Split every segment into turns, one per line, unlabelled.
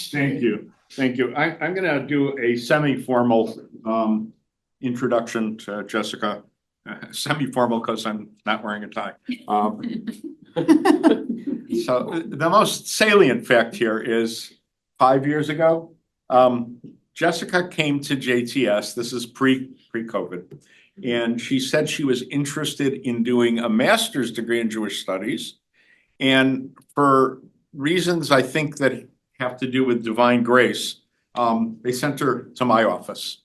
Thank you. Thank you. I'm going to do a semi-formal introduction to Jessica. Semi-formal because I'm not wearing a tie. So the most salient fact here is 5 years ago, Jessica came to JTS. This is pre-COVID. And she said she was interested in doing a master's degree in Jewish studies. And for reasons I think that have to do with divine grace, they sent her to my office.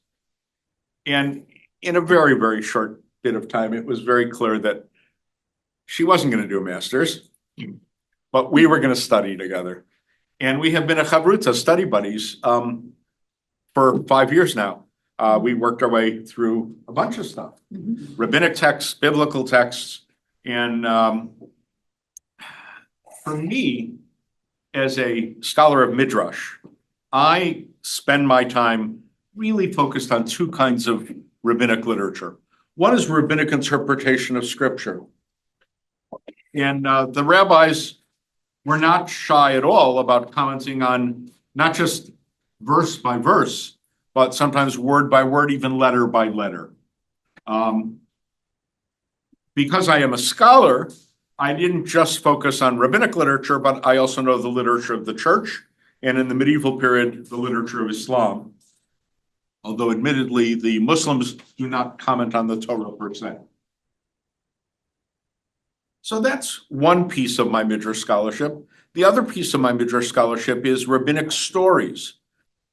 And in a very, very short bit of time, it was very clear that she wasn't going to do a master's, but we were going to study together. And we have been a chavruta, study buddies, for 5 years now. We worked our way through a bunch of stuff, rabbinic texts, biblical texts. And for me, as a scholar of Midrash, I spend my time really focused on two kinds of rabbinic literature. One is rabbinic interpretation of scripture. And the rabbis were not shy at all about commenting on not just verse by verse, but sometimes word by word, even letter by letter. Because I am a scholar, I didn't just focus on rabbinic literature, but I also know the literature of the church, and in the medieval period, the literature of Islam. Although admittedly, the Muslims do not comment on the Torah per se. So that's one piece of my Midrash scholarship. The other piece of my Midrash scholarship is rabbinic stories,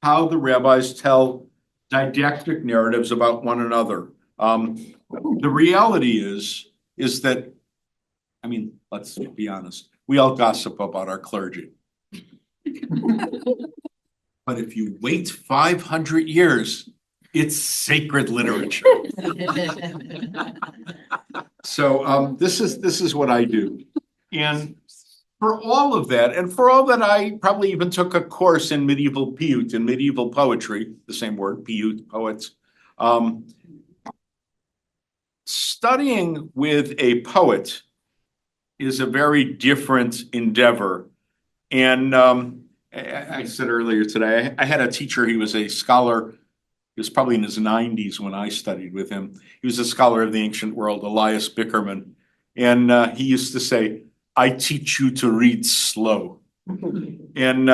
how the rabbis tell didactic narratives about one another. The reality is that, I mean, let's be honest, we all gossip about our clergy. But if you wait 500 years, it's sacred literature. So this is what I do. And for all of that, and for all that, I probably even took a course in medieval piyut, in medieval poetry, the same word, piyut, poets. Studying with a poet is a very different endeavor. And I said earlier today, I had a teacher, he was a scholar, he was probably in his 90s when I studied with him. He was a scholar of the ancient world, Elias Bickerman. And he used to say, I teach you to read slow. And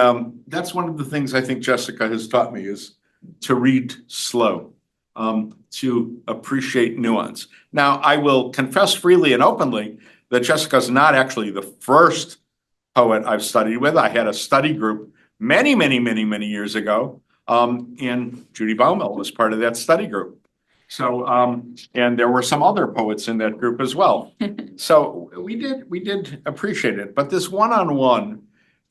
that's one of the things I think Jessica has taught me is to read slow, to appreciate nuance. Now, I will confess freely and openly that Jessica's not actually the first poet I've studied with. I had a study group many years ago, and Judy Baumel was part of that study group. So, and there were some other poets in that group as well. So we did appreciate it. But this one-on-one,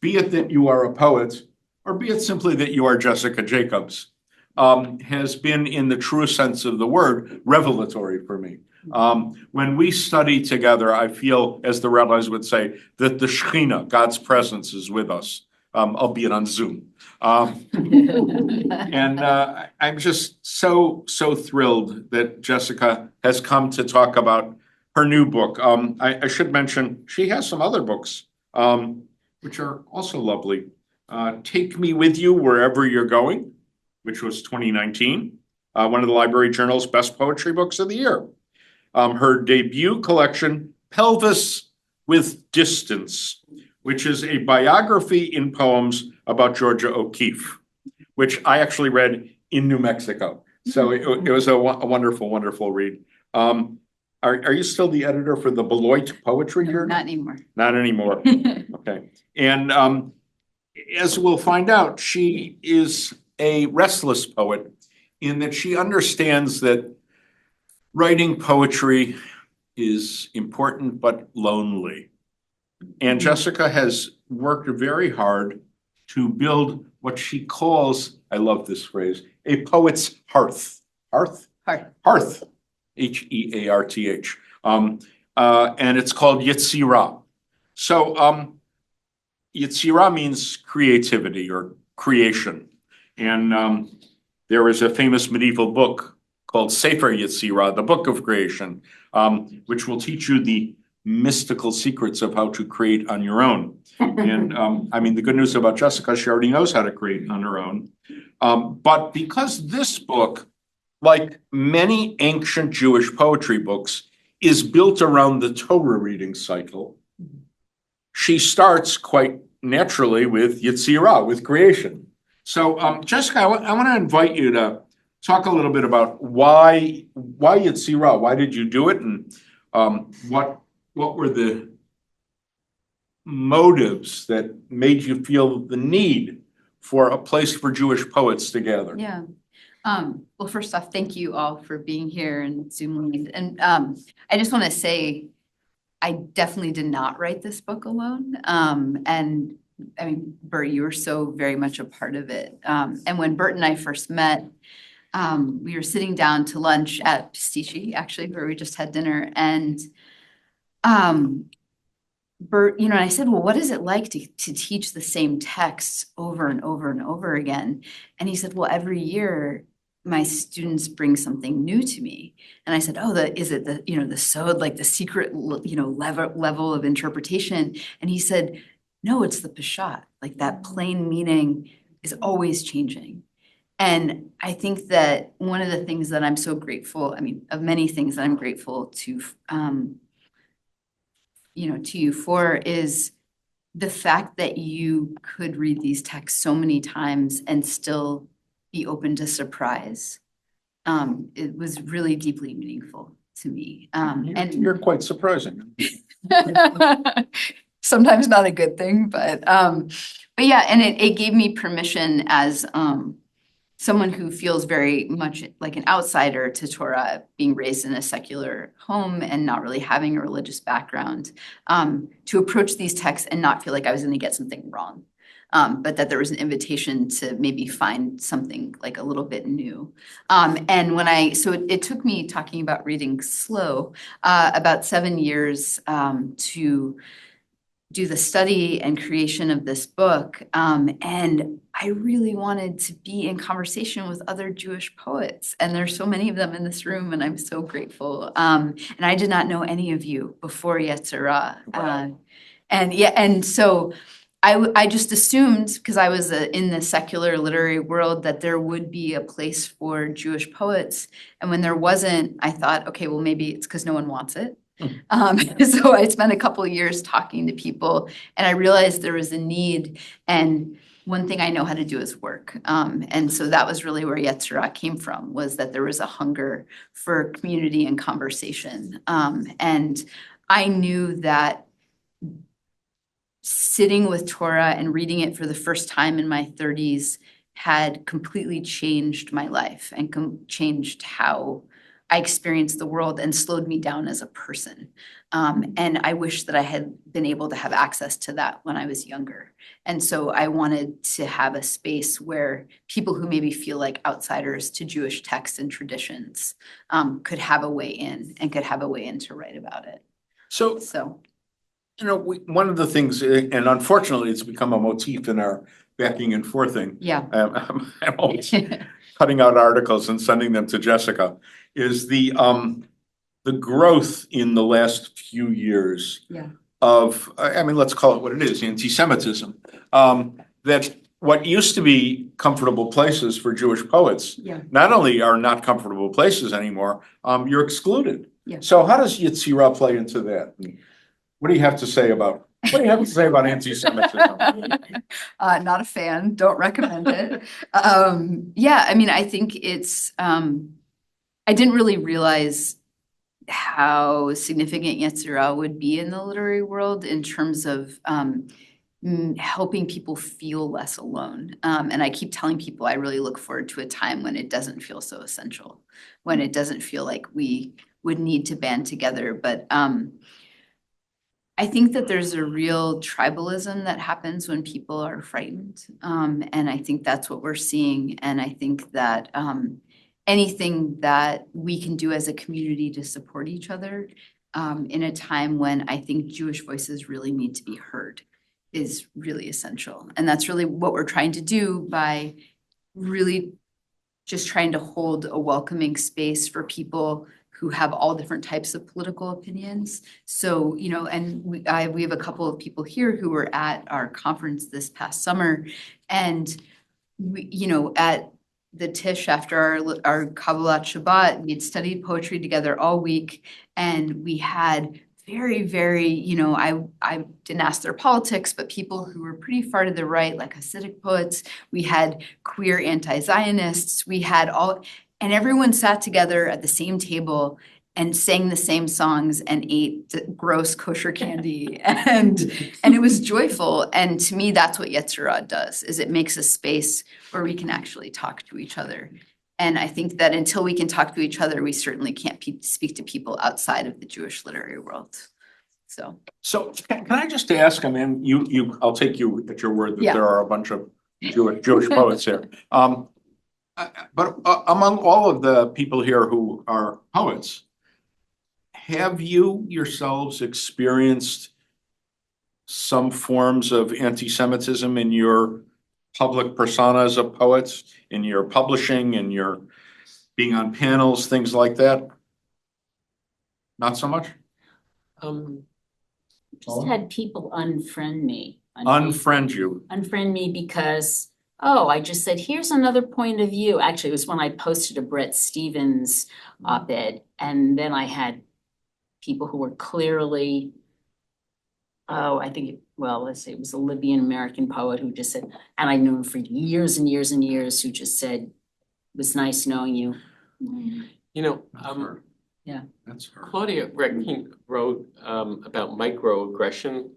be it that you are a poet, or be it simply that you are Jessica Jacobs, has been, in the true sense of the word, revelatory for me. When we study together, I feel, as the rabbis would say, that the Shekhinah, God's presence, is with us, albeit on Zoom. And I'm just so thrilled that Jessica has come to talk about her new book. I should mention she has some other books, which are also lovely. Take Me With You Wherever You're Going, which was 2019, one of the Library Journal's best poetry books of the year. Her debut collection, Pelvis with Distance, which is a biography in poems about Georgia O'Keeffe, which I actually read in New Mexico. So it was a wonderful read. Are you still the editor for the Beloit Poetry Journal?
Not anymore.
Not anymore. Okay. And as we'll find out, she is a restless poet in that she understands that writing poetry is important but lonely. And Jessica has worked very hard to build what she calls, I love this phrase, a poet's hearth. Hearth? Hearth. Hearth. And it's called Yetzirah. So Yetzirah means creativity or creation. And there is a famous medieval book called Sefer Yetzirah, the Book of Creation, which will teach you the mystical secrets of how to create on your own. And I mean, the good news about Jessica, she already knows how to create on her own. But because this book, like many ancient Jewish poetry books, is built around the Torah reading cycle, she starts quite naturally with Yetzirah, with creation. So, Jessica, I want to invite you to talk a little bit about why Yetzirah? Why did you do it, and what were the motives that made you feel the need for a place for Jewish poets to gather?
Yeah. Well, first off, thank you all for being here and Zoom. And I just want to say, I definitely did not write this book alone. And I mean, Bert, you were so very much a part of it. And when Bert and I first met, we were sitting down to lunch at Pastici, actually, where we just had dinner. And Bert, and I said, well, what is it like to teach the same text over and over and over again? And he said, well, every year my students bring something new to me. And I said, oh, is it the sod, like the secret, level of interpretation? And he said, no, it's the peshat, like that plain meaning is always changing. And I think that one of the things that I'm so grateful, I mean, of many things that I'm grateful to you for is the fact that you could read these texts so many times and still be open to surprise. It was really deeply meaningful to me.
And you're quite surprising.
Sometimes not a good thing, but yeah, and it gave me permission as someone who feels very much like an outsider to Torah, being raised in a secular home and not really having a religious background, to approach these texts and not feel like I was going to get something wrong, but that there was an invitation to maybe find something like a little bit new. And so it took me, talking about reading slow, about 7 years to do the study and creation of this book. And I really wanted to be in conversation with other Jewish poets. And there's so many of them in this room, and I'm so grateful. And I did not know any of you before Yetzirah.
Wow.
And so I just assumed, because I was in the secular literary world, that there would be a place for Jewish poets. And when there wasn't, I thought, okay, well, maybe it's because no one wants it. So I spent a couple of years talking to people, and I realized there was a need. And one thing I know how to do is work. And so that was really where Yetzirah came from, was that there was a hunger for community and conversation. And I knew that sitting with Torah and reading it for the first time in my 30s had completely changed my life and changed how I experienced the world and slowed me down as a person. And I wish that I had been able to have access to that when I was younger. And so I wanted to have a space where people who maybe feel like outsiders to Jewish texts and traditions could have a way in and could have a way in to write about it.
So, one of the things, and unfortunately, it's become a motif in our backing and forthing.
Yeah.
I'm always cutting out articles and sending them to Jessica, is the growth in the last few years of, I mean, let's call it what it is, anti-Semitism. That what used to be comfortable places for Jewish poets, not only are not comfortable places anymore, you're excluded.
Yeah.
So how does Yetzirah play into that? What do you have to say about anti-Semitism?
Not a fan, don't recommend it. Yeah, I mean, I think it's, I didn't really realize how significant Yetzirah would be in the literary world in terms of helping people feel less alone. And I keep telling people I really look forward to a time when it doesn't feel so essential, when it doesn't feel like we would need to band together. But I think that there's a real tribalism that happens when people are frightened. And I think that's what we're seeing. And I think that anything that we can do as a community to support each other in a time when I think Jewish voices really need to be heard is really essential. And that's really what we're trying to do by really just trying to hold a welcoming space for people who have all different types of political opinions. So, you know, and we have a couple of people here who were at our conference this past summer. And we, you know, at the Tish after our Kabbalat Shabbat, we had studied poetry together all week. And we had very, you know, I didn't ask their politics, but people who were pretty far to the right, like Hasidic poets. We had queer anti-Zionists. We had all, and everyone sat together at the same table and sang the same songs and ate gross kosher candy. And it was joyful. And to me, that's what Yetzirah does, is it makes a space where we can actually talk to each other. And I think that until we can talk to each other, we certainly can't speak to people outside of the Jewish literary world. So
can I just ask, I mean, I'll take you at your word that
Yeah.
there are a bunch of Jewish poets here. But among all of the people here who are poets, have you yourselves experienced some forms of anti-Semitism in your public personas of poets, in your publishing, in your being on panels, things like that? Not so much?
Just had people unfriend me.
Unfriend you?
Unfriend me because, oh, I just said, here's another point of view. Actually, it was when I posted a Bret Stephens op-ed, and then I had people who were clearly, let's say it was a Libyan American poet who just said, and I knew him for years and years and years, who just said, it was nice knowing you.
You know,
Yeah.
That's her.
Claudia Reckling wrote about microaggression.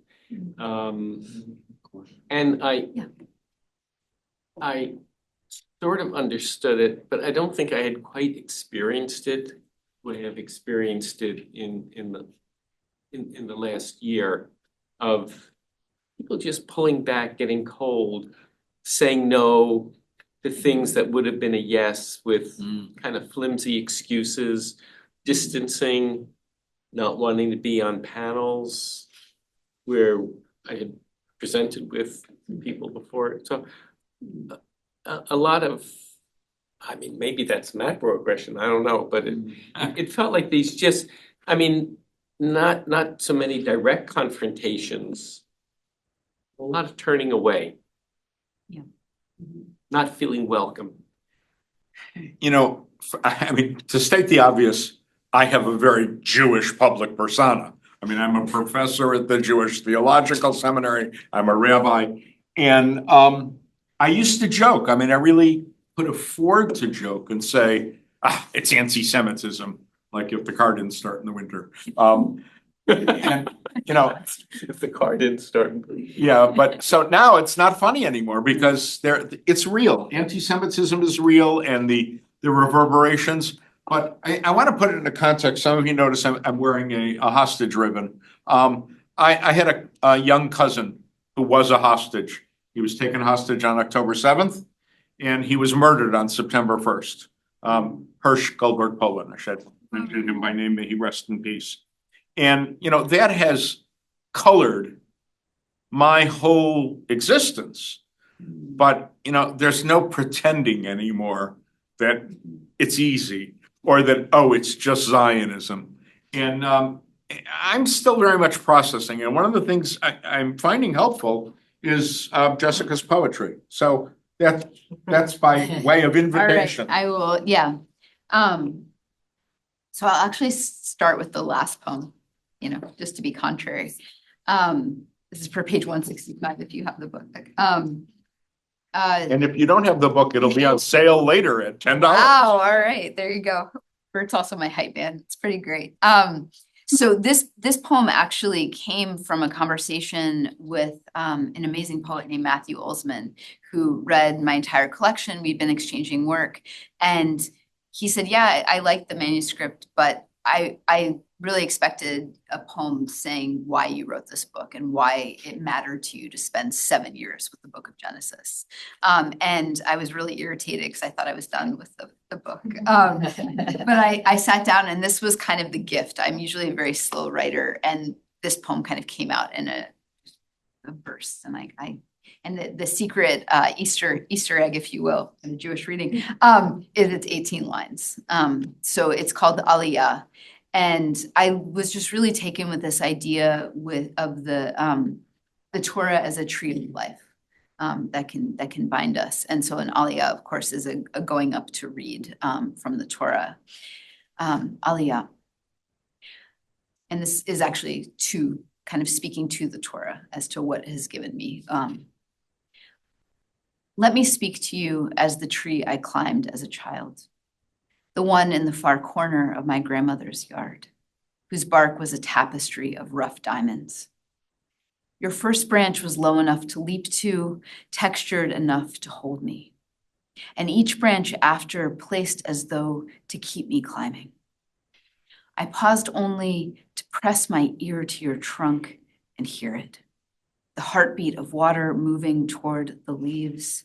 And I sort of understood it, but I don't think I had quite experienced it. I have experienced it in the last year of people just pulling back, getting cold, saying no to things that would have been a yes with kind of flimsy excuses, distancing, not wanting to be on panels where I had presented with people before. So a lot of, I mean, maybe that's macroaggression, I don't know, but it felt like these just, I mean, not so many direct confrontations, a lot of turning away.
Yeah.
Not feeling welcome.
You know, I mean, to state the obvious, I have a very Jewish public persona. I mean, I'm a professor at the Jewish Theological Seminary. I'm a rabbi. And I used to joke. I mean, I really could afford to joke and say, it's anti-Semitism, like if the car didn't start in the winter. And, you know,
If the car didn't start.
yeah, but so now it's not funny anymore because it's real. Anti-Semitism is real and the reverberations. But I want to put it into context. Some of you notice I'm wearing a hostage ribbon. I had a young cousin who was a hostage. He was taken hostage on October 7th and he was murdered on September 1st. Hirsch Goldberg Poland, I should mention him by name, may he rest in peace. And, you know, that has colored my whole existence. But, you know, there's no pretending anymore that it's easy or that, oh, it's just Zionism. And I'm still very much processing. And one of the things I'm finding helpful is Jessica's poetry. So that's by way of invitation.
All right, I will, yeah. So I'll actually start with the last poem, you know, just to be contrary. This is for page 165 if you have the book.
And if you don't have the book, it'll be on sale later at $10.
Wow, all right, there you go. Bert's also my hype man. It's pretty great. So this poem actually came from a conversation with an amazing poet named Matthew Olsman, who read my entire collection. We'd been exchanging work, and he said, "Yeah, I liked the manuscript, but I really expected a poem saying why you wrote this book and why it mattered to you to spend 7 years with the book of Genesis." And I was really irritated because I thought I was done with the book. But I sat down and this was kind of the gift. I'm usually a very slow writer, and this poem kind of came out in a burst. And And the secret Easter egg, if you will, in the Jewish reading, is it's 18 lines. So it's called Aliyah. And I was just really taken with this idea of the Torah as a tree of life. That can bind us. And so an Aliyah, of course, is a going up to read from the Torah. Aliyah. And this is actually kind of speaking to the Torah as to what has given me. Let me speak to you as the tree I climbed as a child, the one in the far corner of my grandmother's yard, whose bark was a tapestry of rough diamonds. Your first branch was low enough to leap to, textured enough to hold me, and each branch after placed as though to keep me climbing. I paused only to press my ear to your trunk and hear it, the heartbeat of water moving toward the leaves,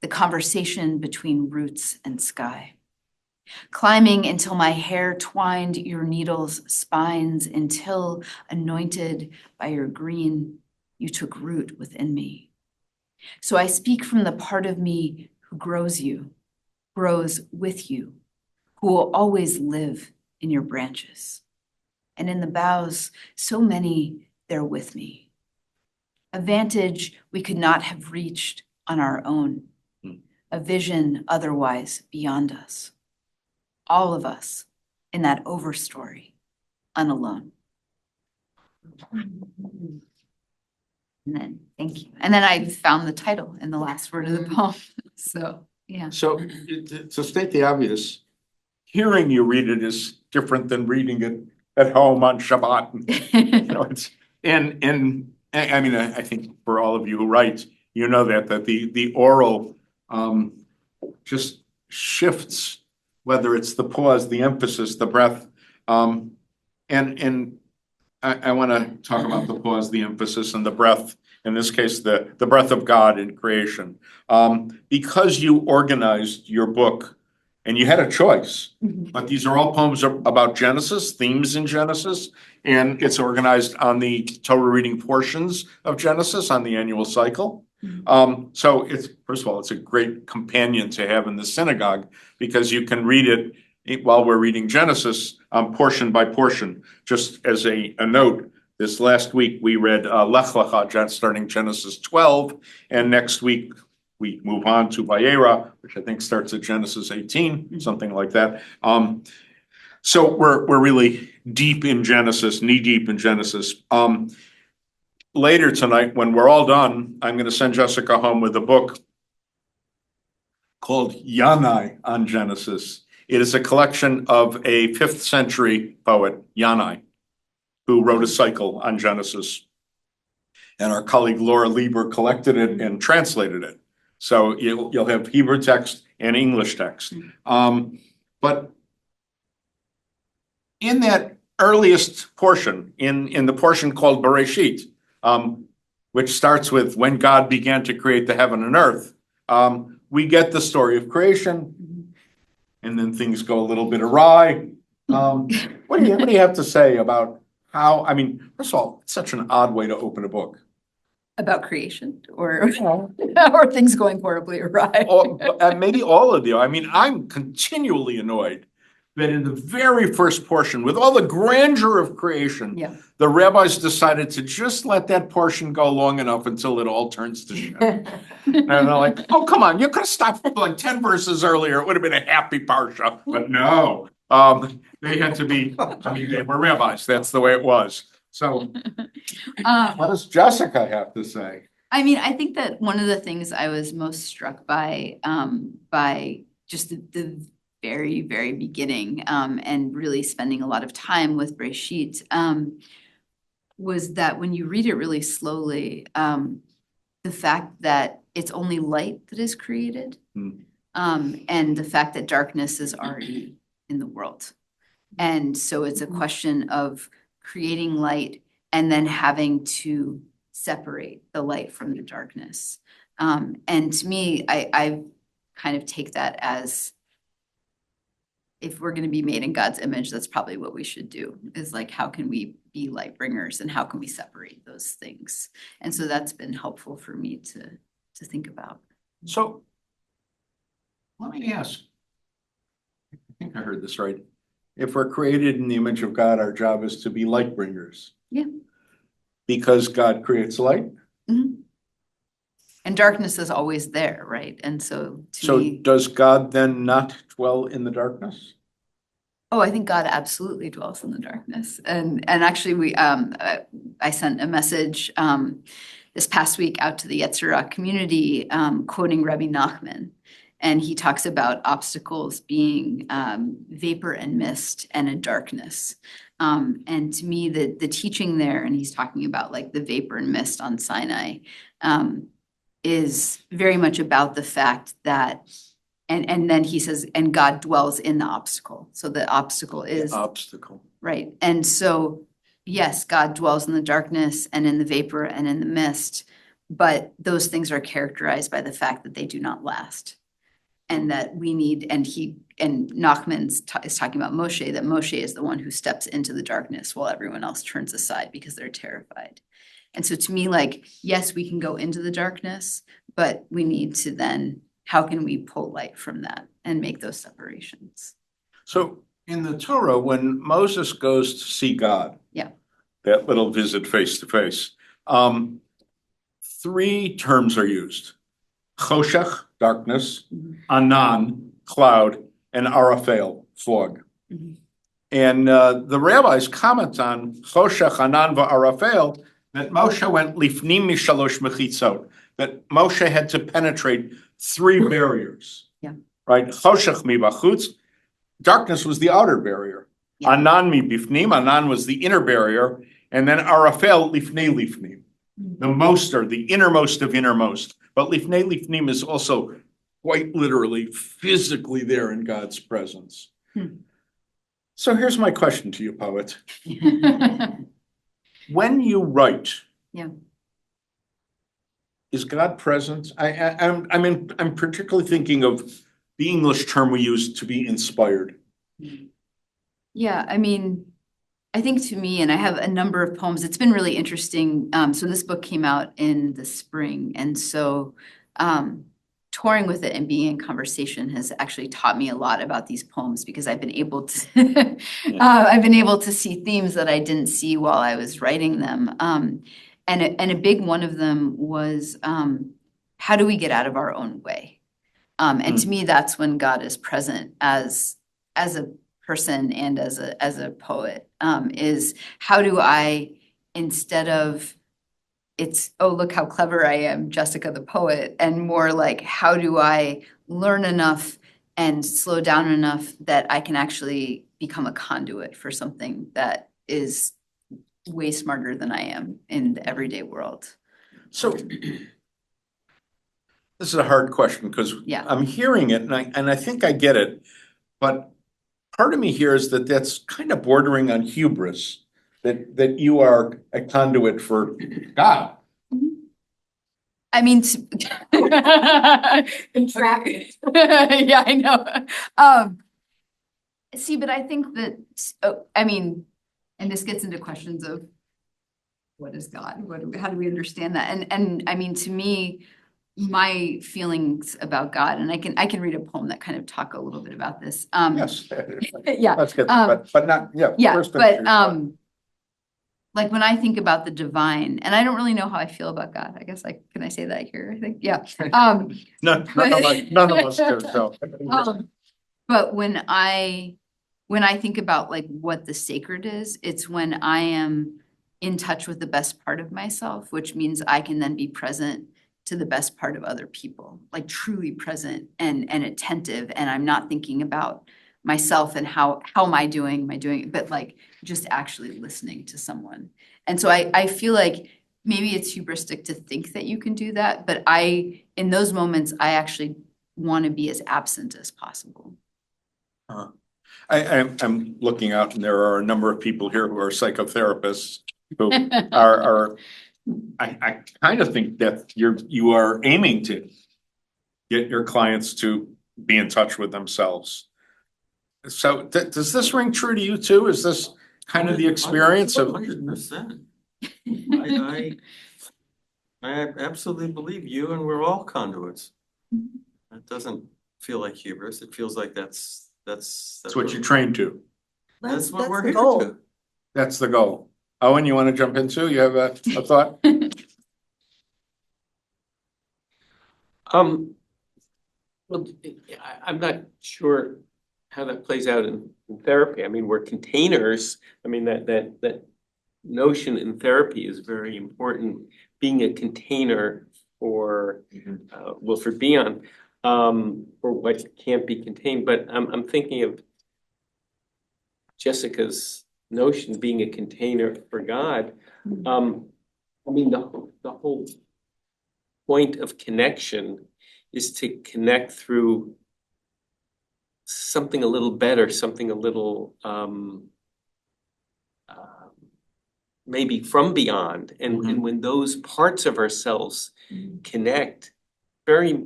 the conversation between roots and sky. Climbing until my hair twined your needles' spines, until, anointed by your green, you took root within me. So I speak from the part of me who grows you, grows with you, who will always live in your branches. And in the boughs, so many there with me. A vantage we could not have reached on our own, a vision otherwise beyond us. All of us in that overstory, unalone. And then, thank you. And then I found the title in the last word of the poem. So, yeah.
So to state the obvious, hearing you read it is different than reading it at home on Shabbat. You know, I mean, I think for all of you who write, you know that the oral just shifts, whether it's the pause, the emphasis, the breath. And I want to talk about the pause, the emphasis, and the breath. In this case, the breath of God in creation. Because you organized your book and you had a choice, but these are all poems about Genesis, themes in Genesis, and it's organized on the Torah reading portions of Genesis on the annual cycle. So it's, first of all, it's a great companion to have in the synagogue because you can read it while we're reading Genesis, portion by portion. Just as a note, this last week we read Lech Lecha, starting Genesis 12, and next week we move on to Vayera, which I think starts at Genesis 18, something like that. So we're really deep in Genesis, knee deep in Genesis. Later tonight, when we're all done, I'm going to send Jessica home with a book called Yanai on Genesis. It is a collection of a 5th century poet, Yanai, who wrote a cycle on Genesis. And our colleague Laura Lieber collected it and translated it. So you'll have Hebrew text and English text. But in that earliest portion, in the portion called Bereshit, which starts with when God began to create the heaven and earth, we get the story of creation, and then things go a little bit awry. What do you have to say about how, I mean, first of all, it's such an odd way to open a book.
About creation or things going horribly awry.
Maybe all of you. I mean, I'm continually annoyed that in the very first portion, with all the grandeur of creation, the rabbis decided to just let that portion go long enough until it all turns to shit. And they're like, oh, come on, you could have stopped like 10 verses earlier. It would have been a happy parsha. But no, they had to be, I mean, they were rabbis. That's the way it was. So what does Jessica have to say?
I mean, I think that one of the things I was most struck by just the very, very beginning, and really spending a lot of time with Bereshit, was that when you read it really slowly, the fact that it's only light that is created, and the fact that darkness is already in the world. And so it's a question of creating light and then having to separate the light from the darkness. And to me, I kind of take that as if we're gonna be made in God's image, that's probably what we should do, is like, how can we be light bringers and how can we separate those things? And so that's been helpful for me to think about.
So let me ask. I think I heard this right. If we're created in the image of God, our job is to be light bringers.
Yeah.
Because God creates light.
Mhm. And darkness is always there, right? And so to
So
me,
does God then not dwell in the darkness?
oh, I think God absolutely dwells in the darkness. And actually I sent a message this past week out to the Yetzirah community, quoting Rabbi Nachman. And he talks about obstacles being vapor and mist and a darkness. And to me, the teaching there, and he's talking about like the vapor and mist on Sinai, is very much about the fact that, and then he says, and God dwells in the obstacle. So the obstacle is,
Obstacle.
right. And so, yes, God dwells in the darkness and in the vapor and in the mist, but those things are characterized by the fact that they do not last. And that we need, and Nachman is talking about Moshe, that Moshe is the one who steps into the darkness while everyone else turns aside because they're terrified. And so to me, like, yes, we can go into the darkness, but we need to then, how can we pull light from that and make those separations?
So in the Torah, when Moses goes to see God.
Yeah.
That little visit face to face, three terms are used. Choshech, darkness,
Mhm.
Anan, cloud, and Arafel, fog.
Mhm.
And the rabbis comment on Choshech, Anan, va'Arafel that Moshe went lifnim mishalosh mechitzot, that Moshe had to penetrate three barriers.
Yeah.
Right? Choshech mibachutz, darkness was the outer barrier.
Yeah.
Anan mibifnim, Anan was the inner barrier, and then Arafel lifnei lifnim, the most or the innermost of innermost. But lifnei lifnim is also quite literally physically there in God's presence. So here's my question to you, poet. When you write.
Yeah.
Is God present? I'm particularly thinking of the English term we use to be inspired.
Yeah, I mean, I think to me, and I have a number of poems, it's been really interesting. So this book came out in the spring, and so touring with it and being in conversation has actually taught me a lot about these poems because I've been able to I've been able to see themes that I didn't see while I was writing them. And a big one of them was how do we get out of our own way? And to me, that's when God is present as a person and as a poet, is how do I, instead of it's, oh, look how clever I am, Jessica the poet, and more like, how do I learn enough and slow down enough that I can actually become a conduit for something that is way smarter than I am in the everyday world.
So this is a hard question because
Yeah.
I'm hearing it and I think I get it, but part of me here is that that's kind of bordering on hubris, that you are a conduit for God.
I mean,
Entrapment.
yeah, I know. See, but I think that, I mean, and this gets into questions of what is God? How do we understand that? And I mean, to me, my feelings about God, and I can read a poem that kind of talk a little bit about this.
Yes.
Yeah.
Let's get, but not, yeah.
Yeah,
first
but
finish.
like when I think about the divine, and I don't really know how I feel about God. I guess can I say that here? I think, yeah.
None of us do, so.
But when I think about like what the sacred is, it's when I am in touch with the best part of myself, which means I can then be present to the best part of other people, like truly present and attentive. And I'm not thinking about myself and how am I doing, but like just actually listening to someone. And so I feel like maybe it's hubristic to think that you can do that, but in those moments, I actually want to be as absent as possible.
I'm looking out and there are a number of people here who are psychotherapists who are I kind of think that you are aiming to get your clients to be in touch with themselves. So does this ring true to you too? Is this kind of the experience of?
100%. I absolutely believe you, and we're all conduits. It doesn't feel like hubris. It feels like that's
That's what you trained to.
That's what we're
the
here
goal.
to.
That's the goal. Owen, you want to jump into? You have a thought?
Well, I'm not sure how that plays out in therapy. I mean, we're containers. I mean, that notion in therapy is very important. Being a container for, for Beyond, for what can't be contained. But I'm thinking of Jessica's notion being a container for God. I mean, the whole point of connection is to connect through something a little better, something a little maybe from beyond. And when those parts of ourselves connect, very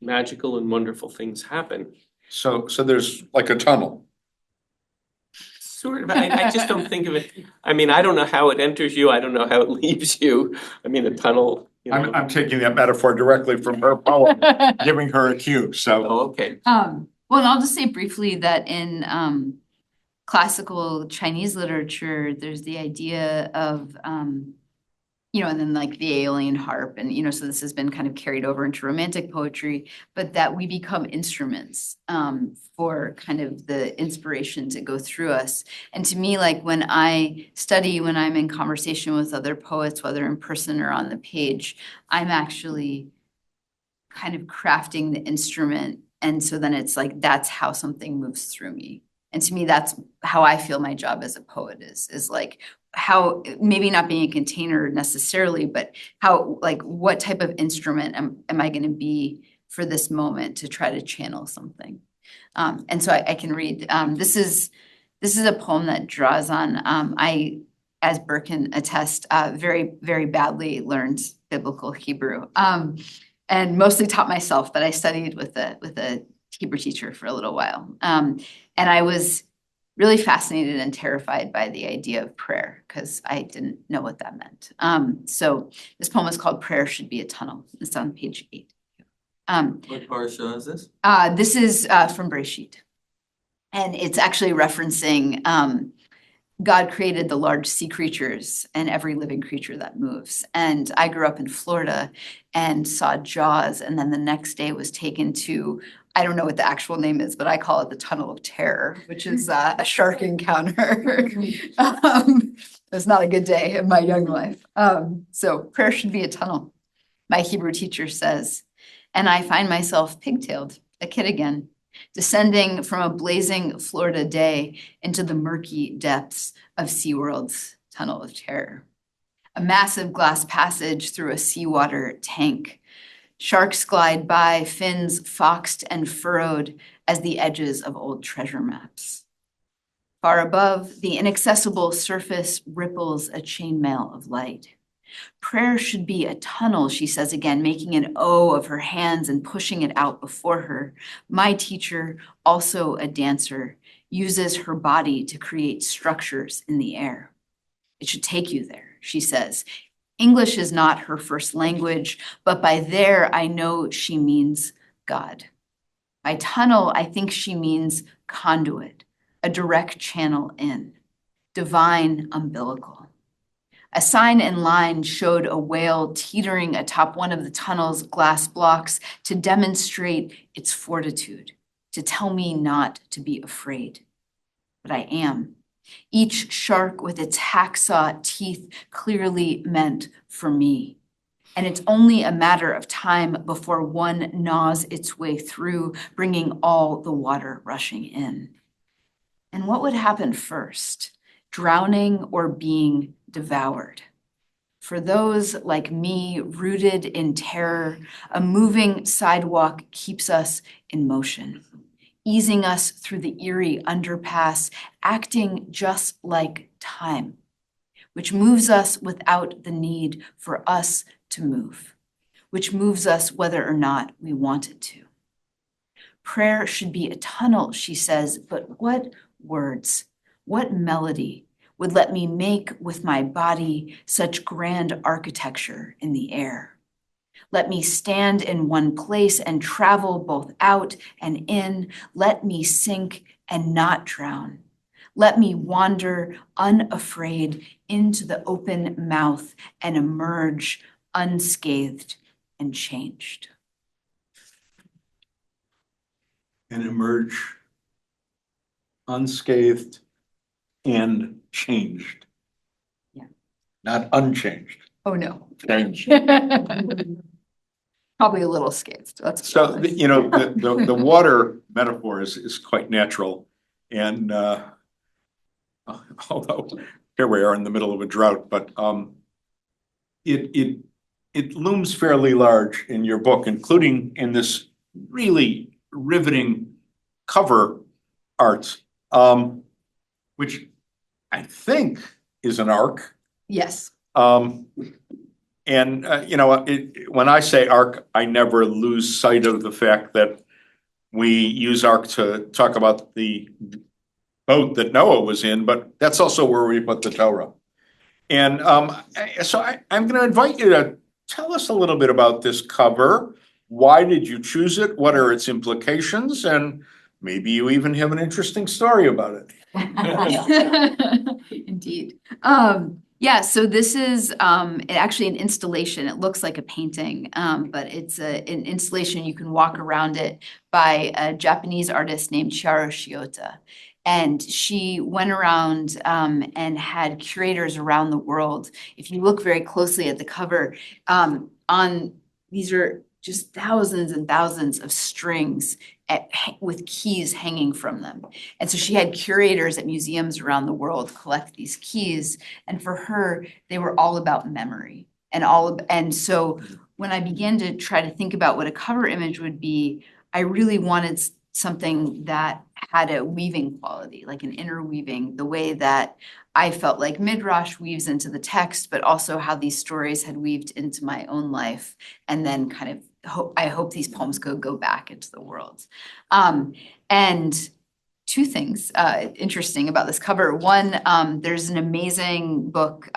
magical and wonderful things happen.
So there's like a tunnel.
Sort of, I just don't think of it, I mean, I don't know how it enters you, I don't know how it leaves you. I mean, a tunnel, you know.
I'm taking that metaphor directly from her poem, giving her a cue, so.
Oh, okay.
Well, and I'll just say briefly that in classical Chinese literature, there's the idea of and then like the Aeolian harp, and so this has been kind of carried over into romantic poetry, but that we become instruments for kind of the inspiration to go through us. And to me, like when I study, when I'm in conversation with other poets, whether in person or on the page, I'm actually kind of crafting the instrument. And so then it's like, that's how something moves through me. And to me, that's how I feel my job as a poet is like how, maybe not being a container necessarily, but how, like, what type of instrument am I going to be for this moment to try to channel something? And so I can read, this is a poem that draws on, I, as Burke can attest, very, very badly learned biblical Hebrew. And mostly taught myself, but I studied with a Hebrew teacher for a little while. And I was really fascinated and terrified by the idea of prayer because I didn't know what that meant. So this poem is called Prayer Should Be a Tunnel. It's on page 8.
What parsha is this?
This is from Bereshit. And it's actually referencing God created the large sea creatures and every living creature that moves. And I grew up in Florida and saw Jaws, and then the next day was taken to, I don't know what the actual name is, but I call it the Tunnel of Terror, which is a shark encounter. It's not a good day in my young life. So prayer should be a tunnel, my Hebrew teacher says. And I find myself pigtailed, a kid again, descending from a blazing Florida day into the murky depths of SeaWorld's Tunnel of Terror. A massive glass passage through a seawater tank. Sharks glide by, fins foxed and furrowed as the edges of old treasure maps. Far above, the inaccessible surface ripples a chainmail of light. Prayer should be a tunnel, she says again, making an O of her hands and pushing it out before her. My teacher, also a dancer, uses her body to create structures in the air. It should take you there, she says. English is not her first language, but by there I know she means God. By tunnel, I think she means conduit, a direct channel in, divine umbilical. A sign in line showed a whale teetering atop one of the tunnel's glass blocks to demonstrate its fortitude, to tell me not to be afraid. But I am. Each shark with its hacksaw teeth clearly meant for me. And it's only a matter of time before one gnaws its way through, bringing all the water rushing in. And what would happen first, drowning or being devoured? For those like me, rooted in terror, a moving sidewalk keeps us in motion, easing us through the eerie underpass, acting just like time, which moves us without the need for us to move, which moves us whether or not we want it to. Prayer should be a tunnel, she says, but what words, what melody would let me make with my body such grand architecture in the air? Let me stand in one place and travel both out and in. Let me sink and not drown. Let me wander unafraid into the open mouth and emerge unscathed and changed.
And emerge unscathed and changed.
Yeah.
Not unchanged.
Oh, no.
Changed.
Probably a little scathed. Let's be
So,
honest.
the water metaphor is quite natural. And although here we are in the middle of a drought, but it looms fairly large in your book, including in this really riveting cover art, which I think is an arc.
Yes.
And when I say arc, I never lose sight of the fact that we use arc to talk about the boat that Noah was in, but that's also where we put the Torah. And so I'm going to invite you to tell us a little bit about this cover. Why did you choose it? What are its implications? And maybe you even have an interesting story about it.
Indeed. Yeah, so this is actually an installation. It looks like a painting, but it's an installation. You can walk around it by a Japanese artist named Chiaro Shiota. And she went around and had curators around the world. If you look very closely at the cover, these are just thousands and thousands of strings with keys hanging from them. And so she had curators at museums around the world collect these keys. And for her, they were all about memory and so when I began to try to think about what a cover image would be, I really wanted something that had a weaving quality, like an interweaving, the way that I felt like Midrash weaves into the text, but also how these stories had weaved into my own life. And then kind of I hope these poems go back into the world. And two things interesting about this cover. One, there's an amazing book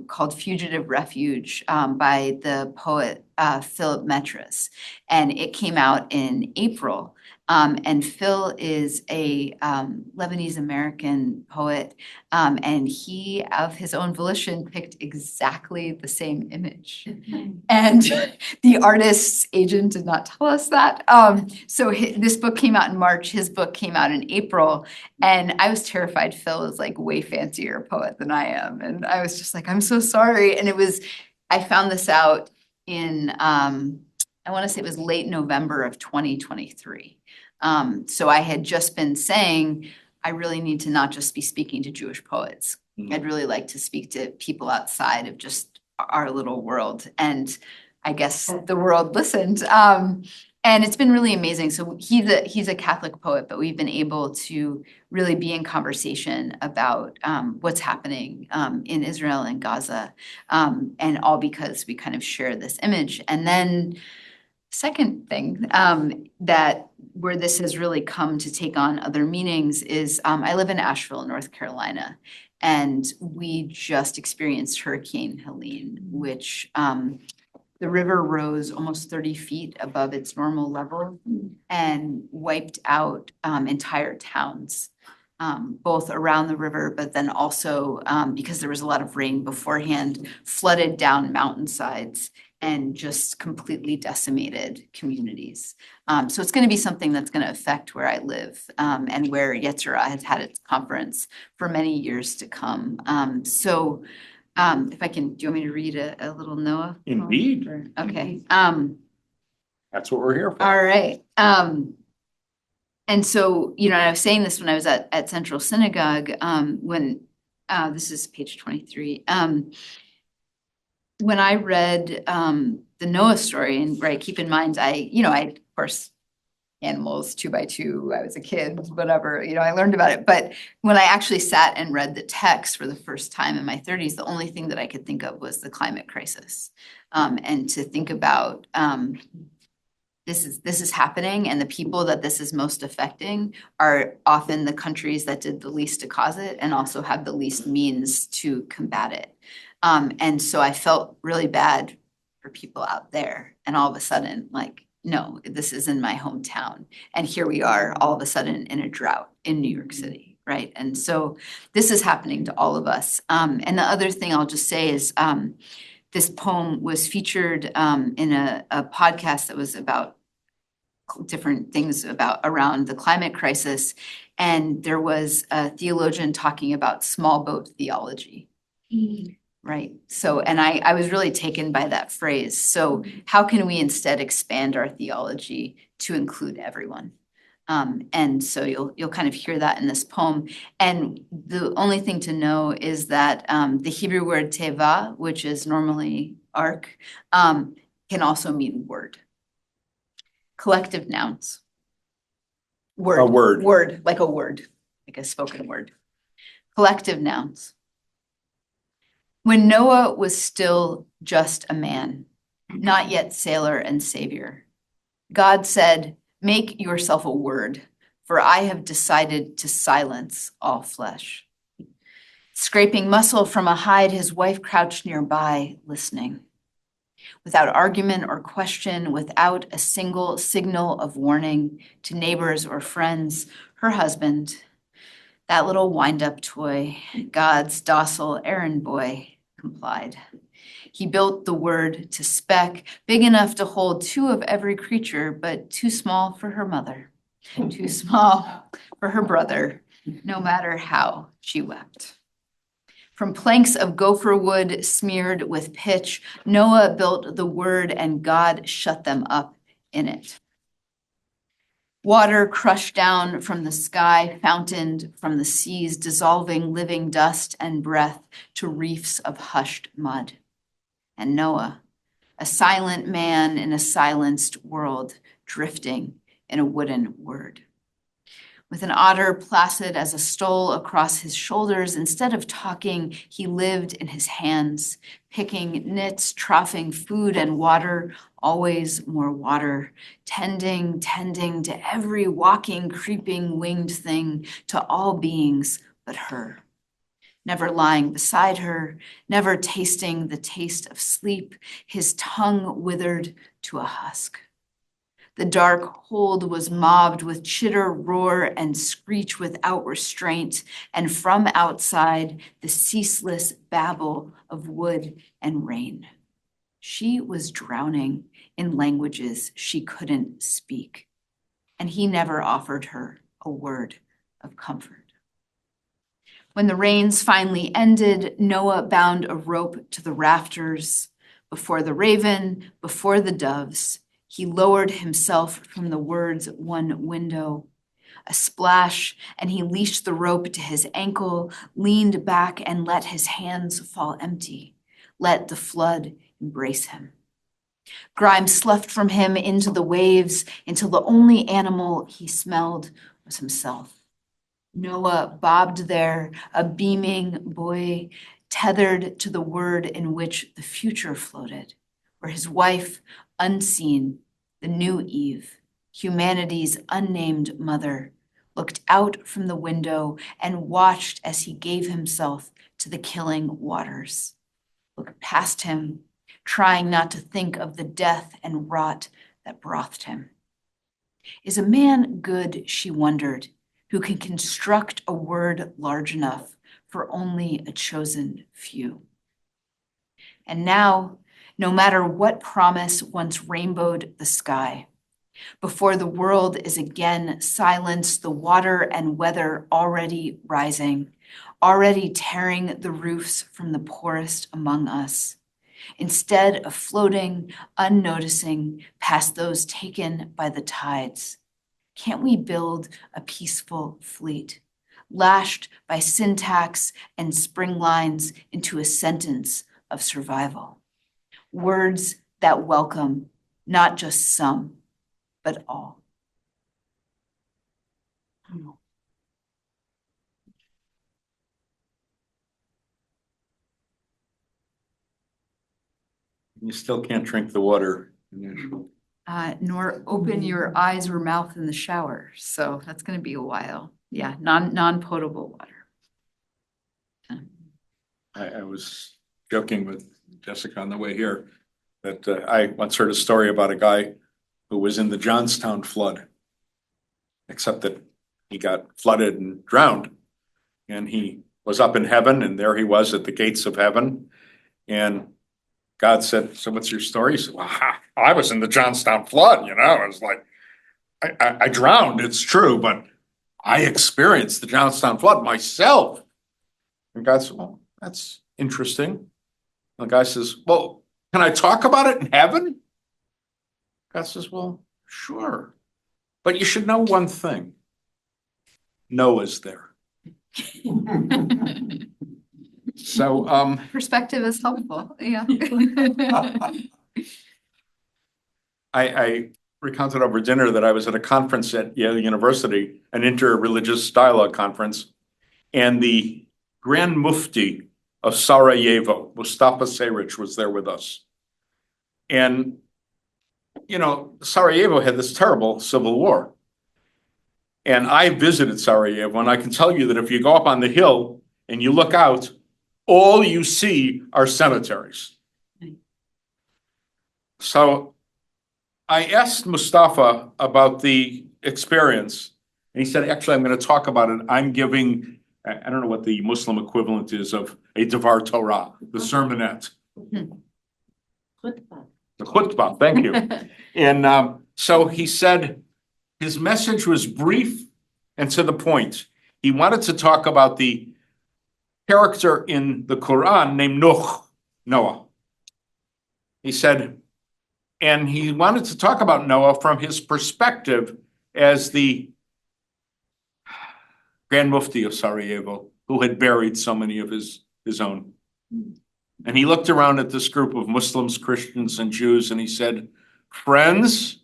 called Fugitive Refuge by the poet Philip Metris, and it came out in April. And Phil is a Lebanese American poet, and he, of his own volition, picked exactly the same image. And the artist's agent did not tell us that. So this book came out in March, his book came out in April, and I was terrified. Phil is like way fancier poet than I am. And I was just like, I'm so sorry. And I found this out in, I want to say it was late November of 2023. So I had just been saying, I really need to not just be speaking to Jewish poets. I'd really like to speak to people outside of just our little world. And I guess the world listened. And it's been really amazing. So he's a Catholic poet, but we've been able to really be in conversation about what's happening in Israel and Gaza, and all because we kind of share this image. And then second thing that where this has really come to take on other meanings is I live in Asheville, North Carolina, and we just experienced Hurricane Helene, which the river rose almost 30 feet above its normal level and wiped out entire towns, both around the river, but then also because there was a lot of rain beforehand, flooded down mountainsides and just completely decimated communities. So it's going to be something that's going to affect where I live and where Yetzirah has had its conference for many years to come. So if I can, do you want me to read a little Noah poem?
Indeed.
Okay.
That's what we're here for.
All right. And so, I was saying this when I was at Central Synagogue, when this is page 23. When I read the Noah story, and right, keep in mind, I of course, animals 2 by 2, I was a kid, whatever, I learned about it. But when I actually sat and read the text for the first time in my 30s, the only thing that I could think of was the climate crisis. And to think about this is happening, and the people that this is most affecting are often the countries that did the least to cause it and also have the least means to combat it. And so I felt really bad for people out there, and all of a sudden, like, no, this is in my hometown, and here we are all of a sudden in a drought in New York City, right? And so this is happening to all of us. And the other thing I'll just say is this poem was featured in a podcast that was about different things about around the climate crisis. And there was a theologian talking about small boat theology. Right. So, and I was really taken by that phrase. So how can we instead expand our theology to include everyone? And so you'll kind of hear that in this poem. And the only thing to know is that the Hebrew word teva, which is normally ark, can also mean word. Collective nouns. Word.
A word.
Word, like a spoken word. Collective nouns. When Noah was still just a man, not yet sailor and savior, God said, "Make yourself a word, for I have decided to silence all flesh." Scraping muscle from a hide, his wife crouched nearby, listening. Without argument or question, without a single signal of warning to neighbors or friends, her husband, that little wind-up toy, God's docile errand boy, complied. He built the word to spec, big enough to hold two of every creature, but too small for her mother, too small for her brother, no matter how she wept. From planks of gopher wood smeared with pitch, Noah built the word and God shut them up in it. Water crushed down from the sky, fountained from the seas, dissolving living dust and breath to reefs of hushed mud. And Noah, a silent man in a silenced world, drifting in a wooden word. With an otter placid as a stole across his shoulders, instead of talking, he lived in his hands, picking nits, troughing food and water, always more water, tending to every walking, creeping, winged thing, to all beings but her. Never lying beside her, never tasting the taste of sleep, his tongue withered to a husk. The dark hold was mobbed with chitter, roar, and screech without restraint, and from outside, the ceaseless babble of wood and rain. She was drowning in languages she couldn't speak, and he never offered her a word of comfort. When the rains finally ended, Noah bound a rope to the rafters. Before the raven, before the doves, he lowered himself from the word's one window. A splash, and he leashed the rope to his ankle, leaned back, and let his hands fall empty. Let the flood embrace him. Grime sloughed from him into the waves until the only animal he smelled was himself. Noah bobbed there, a beaming buoy tethered to the word in which the future floated, where his wife, unseen, the new Eve, humanity's unnamed mother, looked out from the window and watched as he gave himself to the killing waters. Looked past him, trying not to think of the death and rot that brothed him. Is a man good, she wondered, who can construct a word large enough for only a chosen few? And now, no matter what promise once rainbowed the sky, before the world is again silenced, the water and weather already rising, already tearing the roofs from the poorest among us, instead of floating, unnoticing, past those taken by the tides. Can't we build a peaceful fleet, lashed by syntax and spring lines into a sentence of survival? Words that welcome not just some, but all.
You still can't drink the water.
nor open your eyes or mouth in the shower. So that's gonna be a while. Yeah, non-potable water.
I was joking with Jessica on the way here that I once heard a story about a guy who was in the Johnstown flood. Except that he got flooded and drowned. And he was up in heaven, and there he was at the gates of heaven. And God said, "So what's your story?" He said, "Well, I was in the Johnstown flood, you know." I was like, I drowned, it's true, but I experienced the Johnstown flood myself. And God said, "Well, that's interesting." The guy says, "Well, can I talk about it in heaven?" God says, "Well, sure. But you should know one thing. Noah's there." So,
Perspective is helpful, yeah.
I recounted over dinner that I was at a conference at Yale University, an interreligious dialogue conference, and the Grand Mufti of Sarajevo, Mustafa Saric, was there with us. And, you know, Sarajevo had this terrible civil war. And I visited Sarajevo, and I can tell you that if you go up on the hill and you look out, all you see are cemeteries. So I asked Mustafa about the experience, and he said, "Actually, I'm going to talk about it. I'm giving, I don't know what the Muslim equivalent is of a Devar Torah, the sermonette, the khutbah, thank you." And so he said his message was brief and to the point. He wanted to talk about the character in the Quran named Noah. He said, and he wanted to talk about Noah from his perspective as the Grand Mufti of Sarajevo, who had buried so many of his own. And he looked around at this group of Muslims, Christians, and Jews, and he said, "Friends,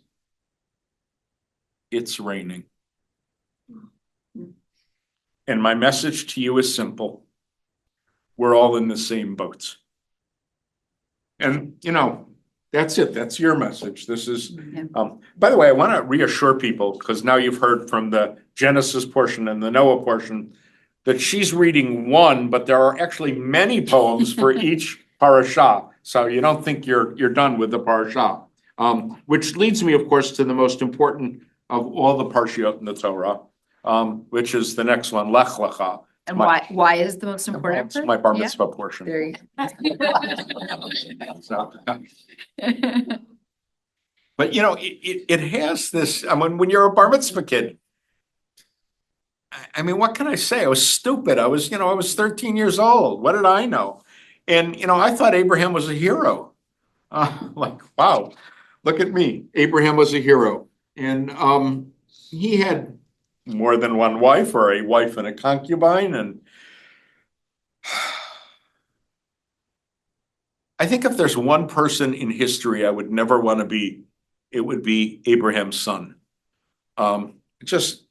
it's raining. And my message to you is simple. We're all in the same boat." And, you know, that's it. That's your message. This is, by the way, I want to reassure people, because now you've heard from the Genesis portion and the Noah portion, that she's reading one, but there are actually many poems for each parashah. So you don't think you're done with the parashah. Which leads me, of course, to the most important of all the parshiot in the Torah, which is the next one, Lech Lecha.
And why is the most important?
It's my bar mitzvah portion.
Very.
So, but you know, it has this, I mean, when you're a bar mitzvah kid, I mean, what can I say? I was stupid. I was 13 years old. What did I know? And, you know, I thought Abraham was a hero. Like, wow, look at me. Abraham was a hero. And he had more than one wife, or a wife and a concubine. And I think if there's one person in history I would never want to be, it would be Abraham's son. Just,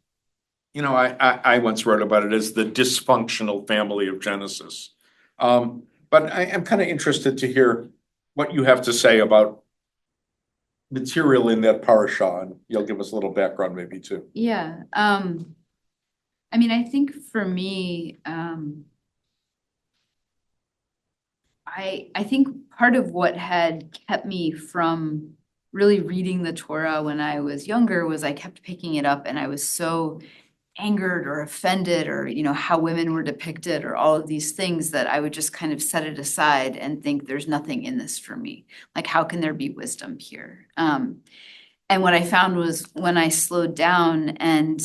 you know, I once wrote about it as the dysfunctional family of Genesis. But I am kind of interested to hear what you have to say about material in that parashah, and you'll give us a little background maybe too.
Yeah, I mean, I think for me, I think part of what had kept me from really reading the Torah when I was younger was I kept picking it up and I was so angered or offended, or, you know, how women were depicted, or all of these things, that I would just kind of set it aside and think there's nothing in this for me. Like, how can there be wisdom here? And what I found was when I slowed down, and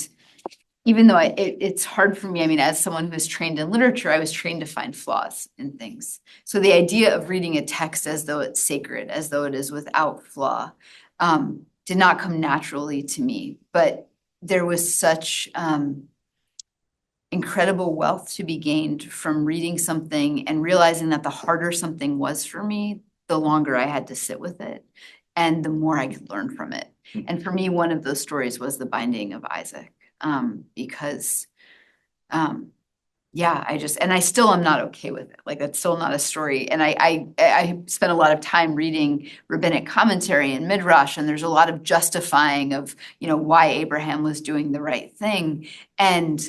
even though it's hard for me, I mean, as someone who was trained in literature, I was trained to find flaws in things. So the idea of reading a text as though it's sacred, as though it is without flaw, did not come naturally to me. But there was such incredible wealth to be gained from reading something and realizing that the harder something was for me, the longer I had to sit with it and the more I could learn from it. And for me, one of those stories was the binding of Isaac, because yeah, and I still am not okay with it. Like, that's still not a story. And I spent a lot of time reading rabbinic commentary and midrash, and there's a lot of justifying of, why Abraham was doing the right thing. And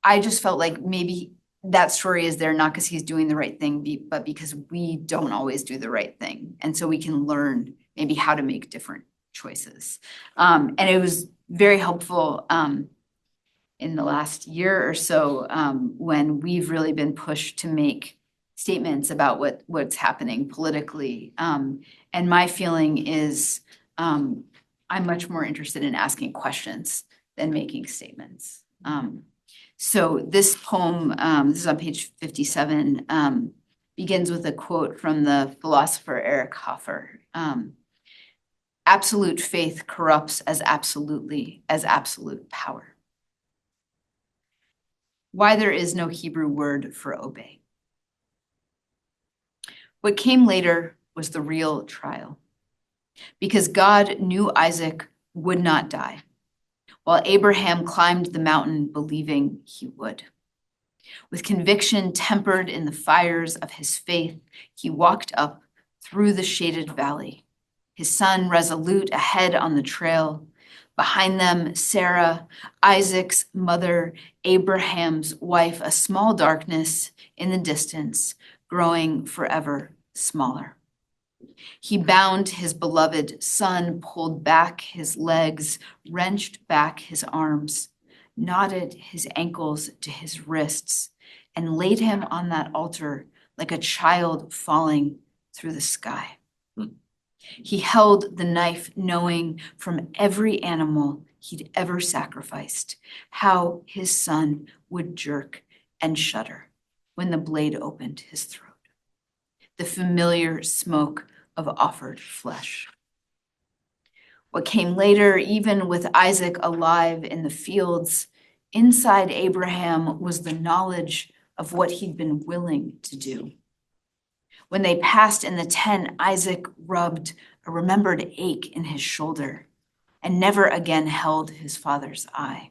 I just felt like maybe that story is there not because he's doing the right thing, but because we don't always do the right thing. And so we can learn maybe how to make different choices. And it was very helpful in the last year or so, when we've really been pushed to make statements about what's happening politically. And my feeling is, I'm much more interested in asking questions than making statements. So this poem, this is on page 57, begins with a quote from the philosopher Eric Hoffer. Absolute faith corrupts as absolutely as absolute power. Why there is no Hebrew word for obey. What came later was the real trial, because God knew Isaac would not die, while Abraham climbed the mountain believing he would. With conviction tempered in the fires of his faith, he walked up through the shaded valley, his son resolute ahead on the trail. Behind them, Sarah, Isaac's mother, Abraham's wife, a small darkness in the distance, growing forever smaller. He bound his beloved son, pulled back his legs, wrenched back his arms, knotted his ankles to his wrists, and laid him on that altar like a child falling through the sky. He held the knife, knowing from every animal he'd ever sacrificed how his son would jerk and shudder when the blade opened his throat. The familiar smoke of offered flesh. What came later, even with Isaac alive in the fields, inside Abraham was the knowledge of what he'd been willing to do. When they passed in the tent, Isaac rubbed a remembered ache in his shoulder and never again held his father's eye.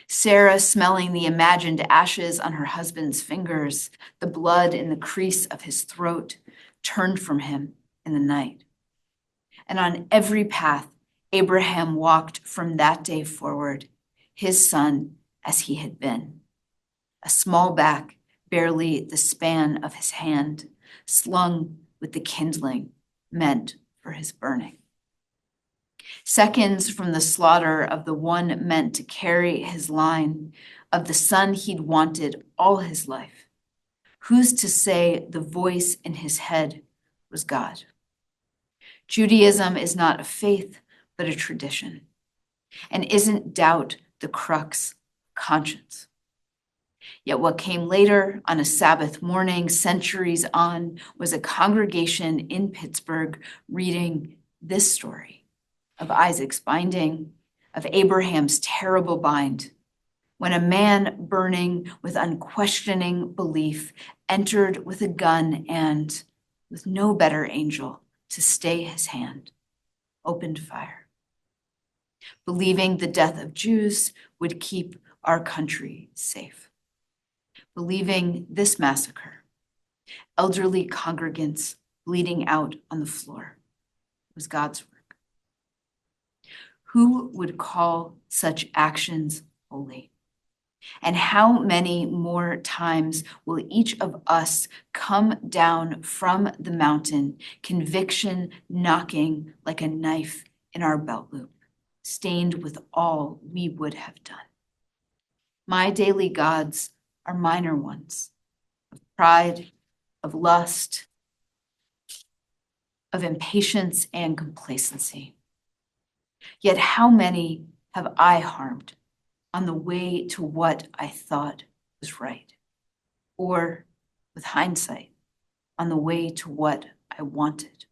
Sarah, smelling the imagined ashes on her husband's fingers, the blood in the crease of his throat, turned from him in the night. And on every path, Abraham walked from that day forward, his son as he had been. A small back, barely the span of his hand, slung with the kindling meant for his burning. Seconds from the slaughter of the one meant to carry his line, of the son he'd wanted all his life. Who's to say the voice in his head was God? Judaism is not a faith, but a tradition. And isn't doubt the crux of conscience? Yet what came later on a Sabbath morning, centuries on, was a congregation in Pittsburgh reading this story of Isaac's binding, of Abraham's terrible bind, when a man burning with unquestioning belief entered with a gun and, with no better angel to stay his hand, opened fire, believing the death of Jews would keep our country safe. Believing this massacre, elderly congregants bleeding out on the floor, was God's work. Who would call such actions holy? And how many more times will each of us come down from the mountain, conviction knocking like a knife in our belt loop, stained with all we would have done? My daily gods are minor ones, of pride, of lust, of impatience and complacency. Yet how many have I harmed on the way to what I thought was right? Or, with hindsight, on the way to what I wanted?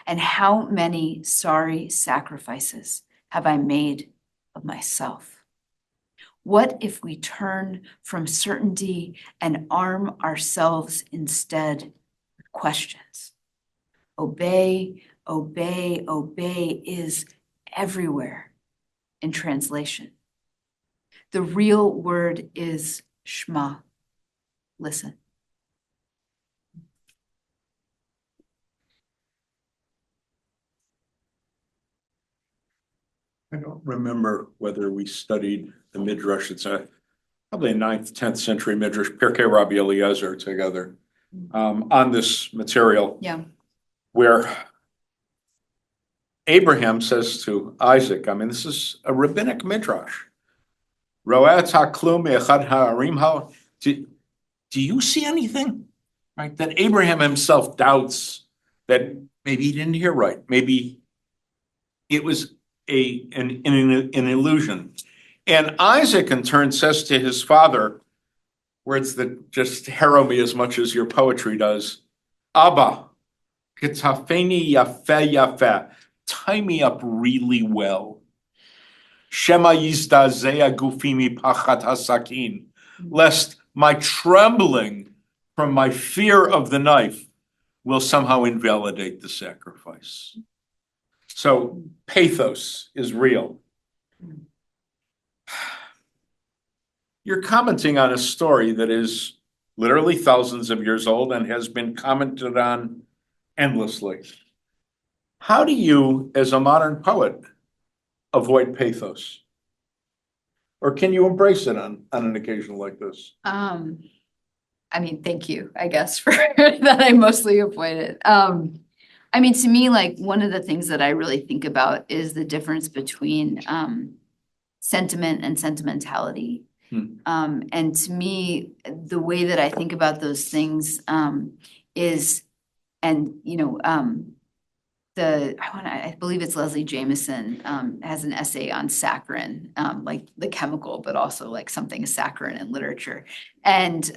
And how many sorry sacrifices have I made of myself? What if we turn from certainty and arm ourselves instead with questions? Obey, obey, obey is everywhere in translation. The real word is shma, listen.
I don't remember whether we studied the Midrash. It's probably a 9th, 10th century Midrash, Pirkei Rabbi Eliezer together, on this material.
Yeah.
Where Abraham says to Isaac, I mean, this is a rabbinic Midrash. Ro'at ha'klum echad ha'arim ha. Do you see anything? Right, that Abraham himself doubts that maybe he didn't hear right. Maybe it was an illusion. And Isaac in turn says to his father, words that just harrow me as much as your poetry does, Abba, kitafeni yafe yafe, tie me up really well. Shema yizdazea gufimi pachat hasakin, lest my trembling from my fear of the knife will somehow invalidate the sacrifice. So pathos is real. You're commenting on a story that is literally thousands of years old and has been commented on endlessly. How do you, as a modern poet, avoid pathos? Or can you embrace it on an occasion like this?
I mean, thank you, I guess, for that I mostly avoid it. I mean, to me, like, one of the things that I really think about is the difference between sentiment and sentimentality. And to me, the way that I think about those things is, and I believe it's Leslie Jameson has an essay on saccharin, like the chemical, but also like something is saccharin in literature. And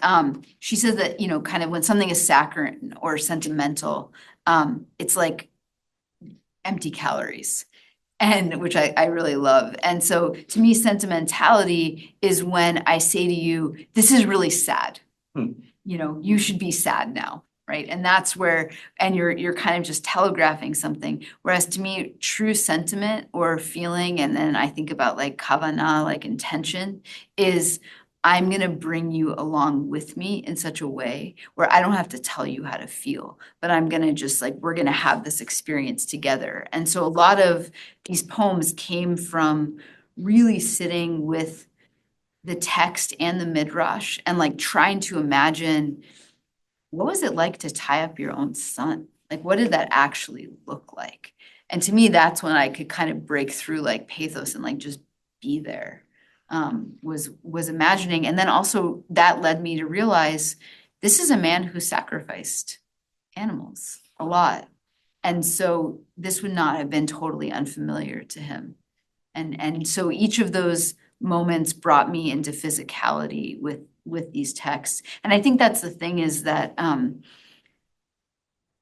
she says that, kind of when something is saccharin or sentimental, it's like empty calories. And which I really love. And so to me, sentimentality is when I say to you, this is really sad. You should be sad now. Right. And that's where, and you're kind of just telegraphing something. Whereas to me, true sentiment or feeling, and then I think about like kavanah, like intention, is I'm going to bring you along with me in such a way where I don't have to tell you how to feel, but I'm going to just like, we're going to have this experience together. And so a lot of these poems came from really sitting with the text and the midrash and like trying to imagine, what was it like to tie up your own son? Like, what did that actually look like? And to me, that's when I could kind of break through like pathos and like just be there, was imagining. And then also that led me to realize this is a man who sacrificed animals a lot. And so this would not have been totally unfamiliar to him. And so each of those moments brought me into physicality with these texts. And I think that's the thing is that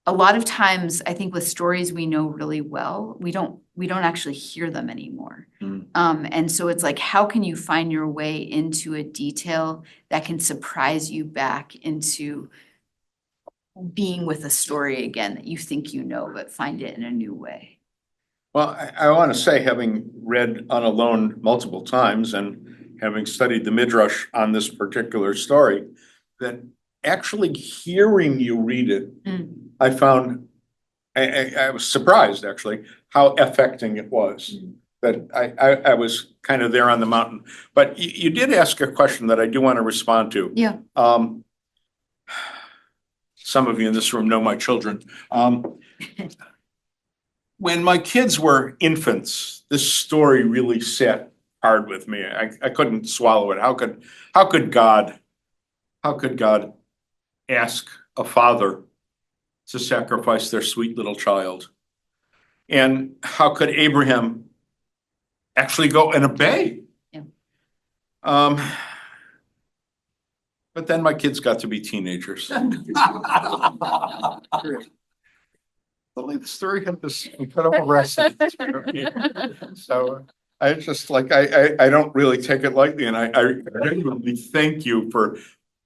a lot of times I think with stories we know really well, we don't actually hear them anymore. And so it's like, how can you find your way into a detail that can surprise you back into being with a story again that you think you know, but find it in a new way?
Well, I want to say, having read Unalone multiple times and having studied the Midrash on this particular story, that actually hearing you read it, I found, I was surprised actually how affecting it was. That I was kind of there on the mountain. But you did ask a question that I do want to respond to.
Yeah.
Some of you in this room know my children. When my kids were infants, this story really sat hard with me. I couldn't swallow it. How could God ask a father to sacrifice their sweet little child? And how could Abraham actually go and obey?
Yeah.
But then my kids got to be teenagers. Only the story had this incredible recipe. So I just like, I don't really take it lightly, and I genuinely thank you for,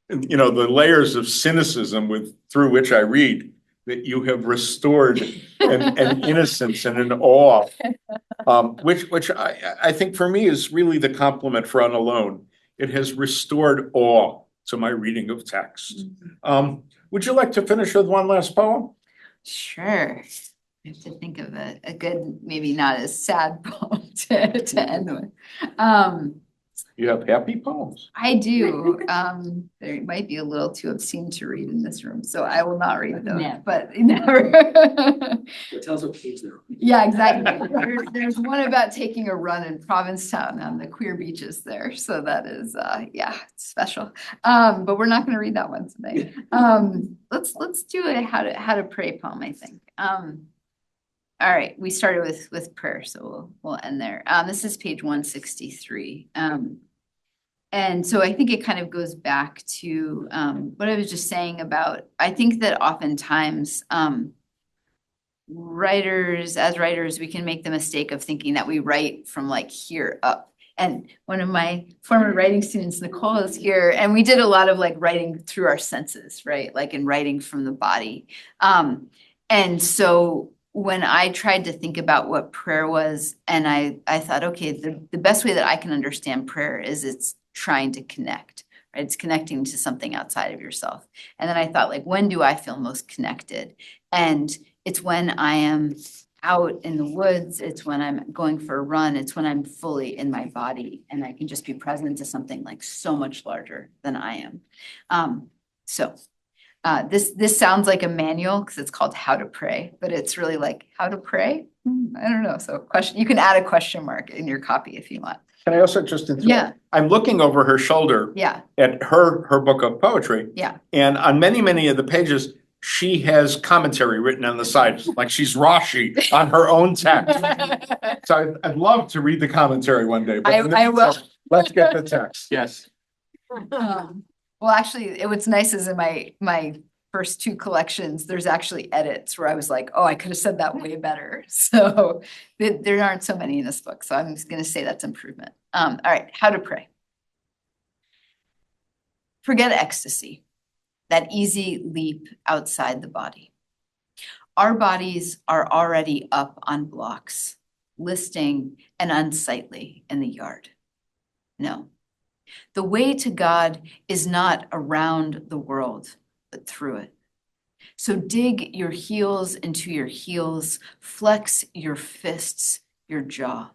the layers of cynicism through which I read that you have restored an innocence and an awe. Which I think for me is really the compliment for Unalone. It has restored awe to my reading of text. Would you like to finish with one last poem?
Sure. I have to think of a good, maybe not as sad poem to end with.
You have happy poems.
I do. They might be a little too obscene to read in this room, so I will not read them,
Never.
but never.
Tell us what page they're on.
Yeah, exactly. There's one about taking a run in Provincetown on the queer beaches there, so that is, yeah, it's special. But we're not gonna read that one tonight. Let's do a how to pray poem, I think. All right, we started with prayer, so we'll end there. This is page 163. And so I think it kind of goes back to what I was just saying about, I think that oftentimes writers, we can make the mistake of thinking that we write from like here up. And one of my former writing students, Nicole, is here, and we did a lot of like writing through our senses, right? Like in writing from the body. And so when I tried to think about what prayer was, and I thought, okay, the best way that I can understand prayer is it's trying to connect, right? It's connecting to something outside of yourself. And then I thought, like, when do I feel most connected? And it's when I am out in the woods, it's when I'm going for a run, it's when I'm fully in my body and I can just be present to something like so much larger than I am. This sounds like a manual because it's called How to Pray, but it's really like how to pray. I don't know. So question, you can add a question mark in your copy if you want.
Can I also just interrupt?
Yeah.
I'm looking over her shoulder
Yeah,
at her book of poetry.
yeah.
And on many of the pages, she has commentary written on the side, like she's Rashi on her own text. So I'd love to read the commentary one day, but in the
I will.
meantime, let's get the text. Yes.
Well, actually, what's nice is in my first two collections, there's actually edits where I was like, oh, I could have said that way better. So there aren't so many in this book. So I'm just gonna say that's improvement. All right, how to pray. Forget ecstasy, that easy leap outside the body. Our bodies are already up on blocks, listing and unsightly in the yard. No. The way to God is not around the world, but through it. So dig your heels into your heels, flex your fists, your jaw.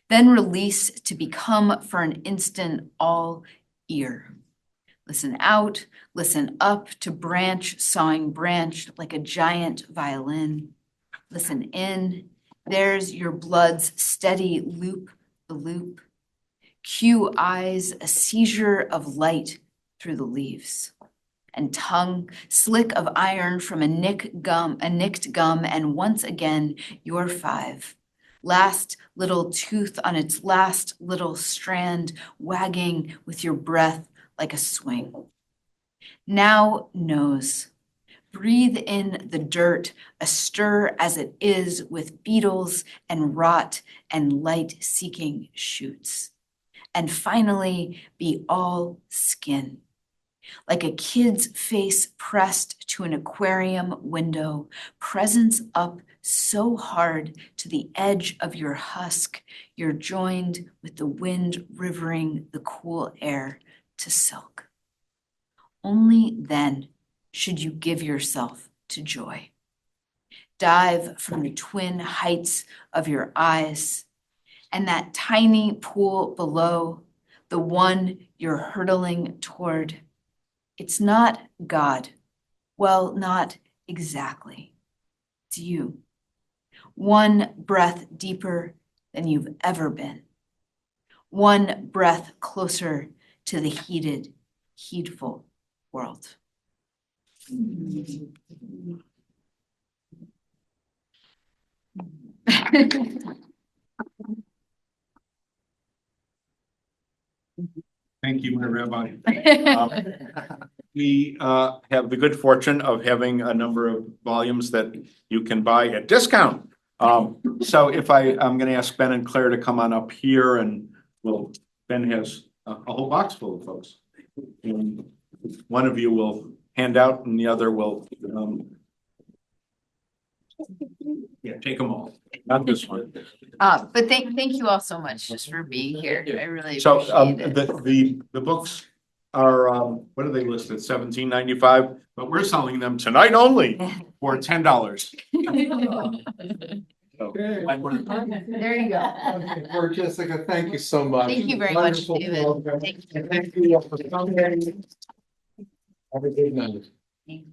Then release to become for an instant all ear. Listen out, listen up to branch sawing branch like a giant violin. Listen in, there's your blood's steady loop, the loop. Cue eyes, a seizure of light through the leaves. And tongue, slick of iron from a nicked gum, and once again, your five. Last little tooth on its last little strand, wagging with your breath like a swing. Now nose. Breathe in the dirt, astir as it is with beetles and rot and light-seeking shoots. And finally, be all skin. Like a kid's face pressed to an aquarium window, presence up so hard to the edge of your husk, you're joined with the wind rivering the cool air to silk. Only then should you give yourself to joy. Dive from the twin heights of your eyes, and that tiny pool below, the one you're hurtling toward. It's not God. Well, not exactly. It's you. One breath deeper than you've ever been. One breath closer to the heated, heedful world.
Thank you, my rabbi. We have the good fortune of having a number of volumes that you can buy at discount. So if I'm gonna ask Ben and Claire to come on up here and Ben has a whole box full of folks. And one of you will hand out and the other will Yeah, take them all, not this one.
But thank you all so much just for being here. I really
So,
appreciate it.
the books are, what are they listed, $17.95, but we're selling them tonight only for $10. So,
There you go.
Okay, poor Jessica, thank you so much.
Thank you very much,
Wonderful
David.
program.
Thank you.
And thank you all for coming. Have a good night.